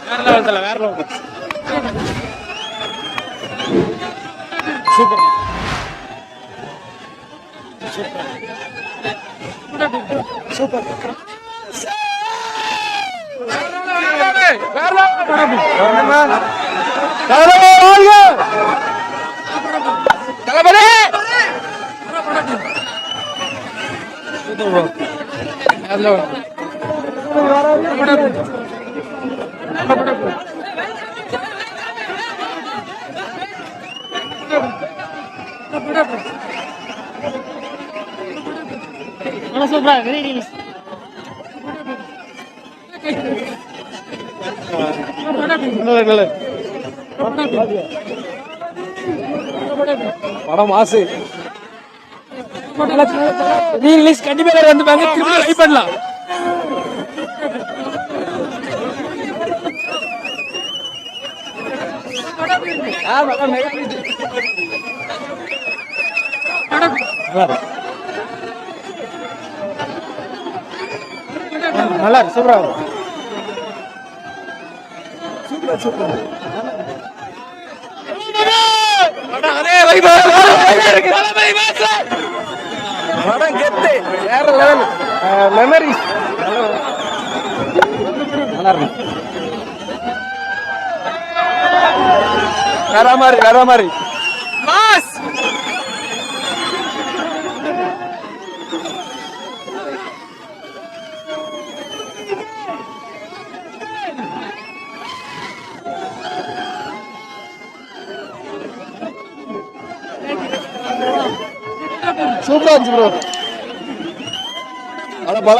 வேற லெவல் வேற level. Super super சூப்பரா படம் மாசு ரீரிலீஸ் கண்டிப்பா வந்து திரும்ப ட்ரை பண்ணலாம். நல்லா இருக்கு சூப்பரா சூப்பர் சூப்பர். மெமரிஸ் நல்லா இருக்கு. வேற மாதிரி மாஸ். சூப்பரா இருந்துச்சு ப்ரோ. அட பல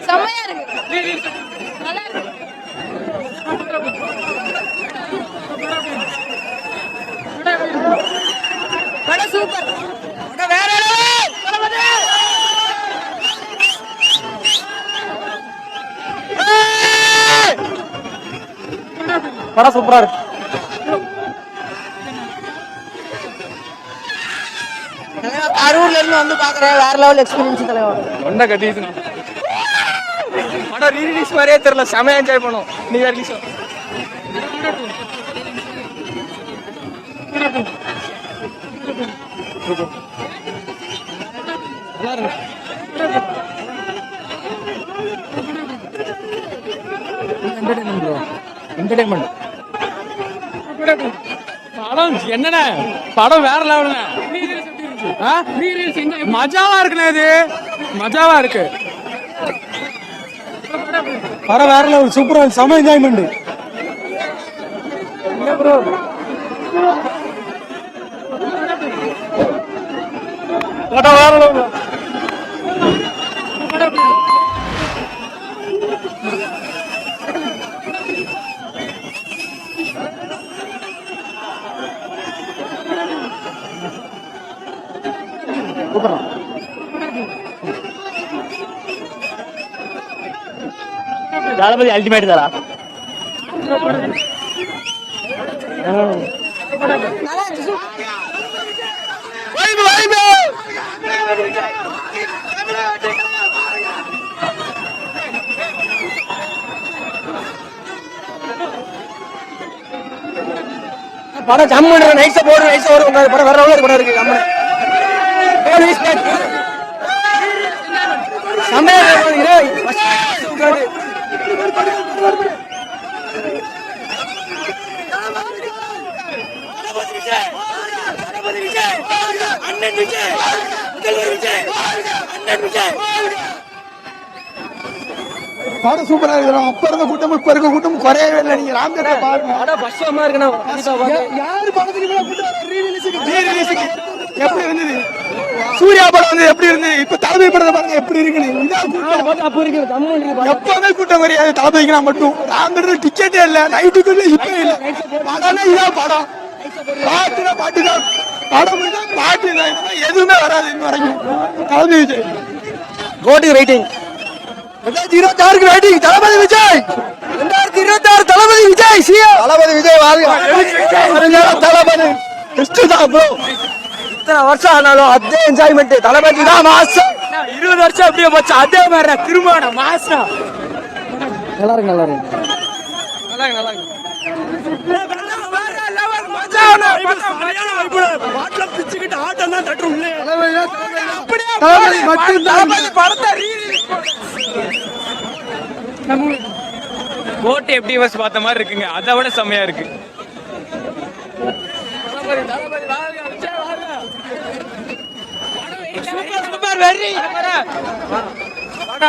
செமையா இருக்கு. நல்லா இருக்கு. படம் சூப்பர். வேற படம் சூப்பரா இருக்கு. அரூர்ல இருந்து வந்து பாக்குறேன். வேற லெவல் எக்ஸ்பீரியன்ஸ் தலைவர். ஒன்ன கட்டிட்டு படம் ரீரிலீஸ் மாதிரியே தெரியல. செமையா என்ஜாய் பண்ணோம். நீ ரிலீஸ் என்டர்டைன்மெண்ட். படம் என்னண்ணே படம் வேற லெவல். மஜாவா இருக்குண்ணே. இது மஜாவா இருக்கு. படம் வேற லெவல் சூப்பரா செம என்ஜாய்மெண்ட். படம் வேற லெவல். தளபதி அல்டிமேட் தாரா. படம் ஜம் பண்ற நைட்ஸ் போடு நைட்ஸ் வரும். படம் வேற லெவல்ல படம் இருக்கு. படம் சூப்பரா இருக்கிறோம். அப்ப இருந்த கூட்டம் இப்ப இருக்க கூட்டம் குறையவே இல்லை. நீங்க ராம்தேவ பாருங்க. யாரு படத்துக்கு எப்படி இருந்தது? சூர்யா படம் வந்து எப்படி இருந்தது? இப்ப தளபதி படத்தை பாருங்க எப்படி இருக்குன்னு. எப்பவுமே கூட்டம் கிடையாது. தளபதிக்கு மட்டும் ராம்தேவ டிக்கெட்டே இல்ல. நைட்டுக்குள்ள இப்ப இல்ல. படம் இதான் படம். பாட்டுனா பாட்டுதான். படம் பாட்டு எதுவுமே வராது இன்னும் வரைக்கும். தளபதி விஜய் கோடி ரைட்டிங் 2026 ரைட்டிங் தளபதி விஜய். 2026 தளபதி விஜய். தளபதி விஜய் வாழ்க. தளபதி பெஸ்ட் தான் ப்ரோ. இத்தனை வருஷம் ஆனாலும் அதே என்ஜாய்மெண்ட். தளபதி தான் மாசம். 20 வருஷம் அப்படியே போச்சு, அதே மாதிரி திரும்ப மாசம். நல்லா இருக்கு நல்லா இருக்கு. கோட்டை எப்படி பஸ் பார்த்த மாதிரி இருக்குங்க, அதை விட செம்மையா இருக்கு.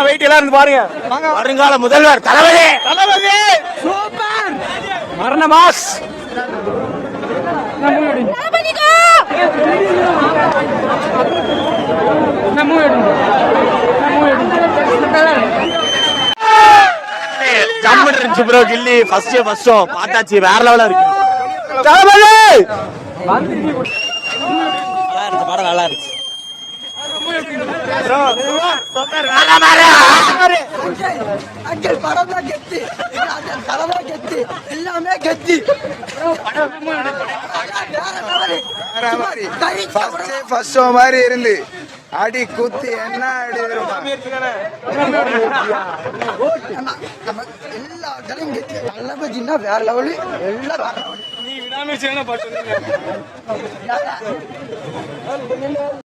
வெயிட் எல்லாம் இருந்து பாருங்க. வருங்கால முதல்வர் தளபதி. தளபதி சூப்பர். மரண மாஸ். ஜம்மு இருந்துச்சு ப்ரோ. கில்லி ஃபர்ஸ்ட் பார்த்தாச்சு, வேற லெவலா இருக்கு. தளபதி படம் நல்லா இருக்கு. மாதிரி இருந்து அடி குத்தி என்ன அடி தளபதினா வேற லெவலு. எல்லாம்